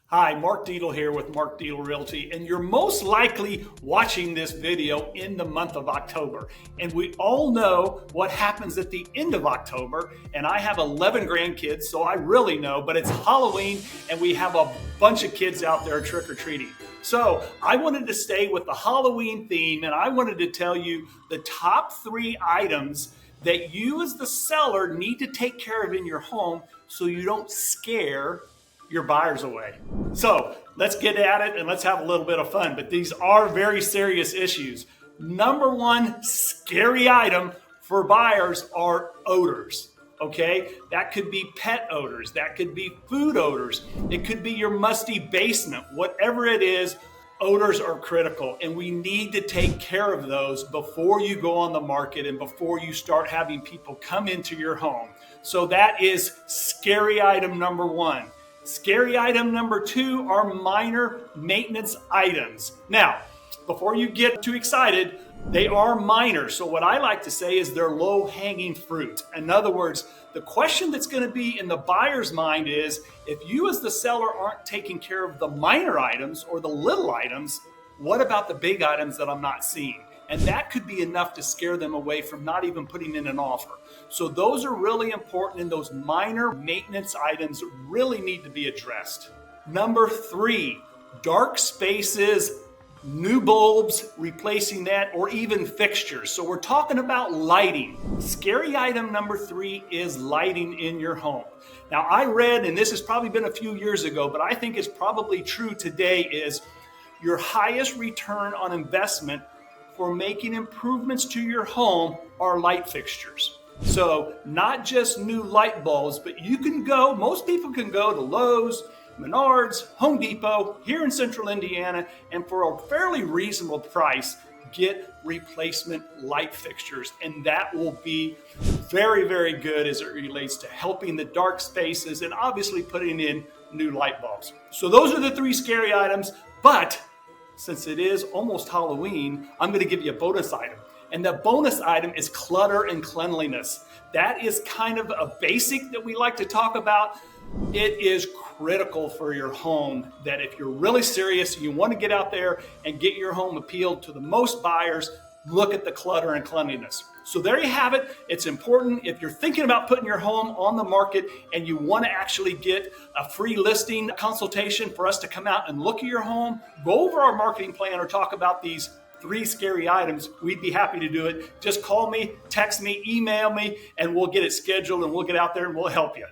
Hi, Mark Dietel here with Mark Dietel Realty, and you're most likely watching this video in the month of October. And we all know what happens at the end of October, and I have 11 grandkids, so I really know, but it's Halloween, and we have a bunch of kids out there trick-or-treating. So I wanted to stay with the Halloween theme, and I wanted to tell you the top 3 items that you as the seller need to take care of in your home so you don't scare your buyers away. So let's get at it and let's have a little bit of fun, but these are very serious issues. Number 1 scary item for buyers are odors. Okay, that could be pet odors, that could be food odors, it could be your musty basement. Whatever it is, odors are critical, and we need to take care of those before you go on the market and before you start having people come into your home. So that is scary item number 1. Scary item number 2 are minor maintenance items. Now, before you get too excited, they are minor. So what I like to say is they're low-hanging fruit. In other words, the question that's going to be in the buyer's mind is, if you as the seller aren't taking care of the minor items or the little items, what about the big items that I'm not seeing? And that could be enough to scare them away from not even putting in an offer. So those are really important, and those minor maintenance items really need to be addressed. Number 3, dark spaces, new bulbs, replacing that, or even fixtures. So we're talking about lighting. Scary item number 3 is lighting in your home. Now I read, and this has probably been a few years ago, but I think it's probably true today, is your highest return on investment for making improvements to your home are light fixtures. So not just new light bulbs, but you can go, most people can go to Lowe's, Menards, Home Depot, here in central Indiana, and for a fairly reasonable price, get replacement light fixtures. And that will be very, very good as it relates to helping the dark spaces and obviously putting in new light bulbs. So those are the 3 scary items, but since it is almost Halloween, I'm going to give you a bonus item. And the bonus item is clutter and cleanliness. That is kind of a basic that we like to talk about. It is critical for your home that if you're really serious and you want to get out there and get your home appealed to the most buyers, look at the clutter and cleanliness. So there you have it. It's important if you're thinking about putting your home on the market and you want to actually get a free listing consultation for us to come out and look at your home, go over our marketing plan or talk about these 3 scary items, we'd be happy to do it. Just call me, text me, email me, and we'll get it scheduled and we'll get out there and we'll help you.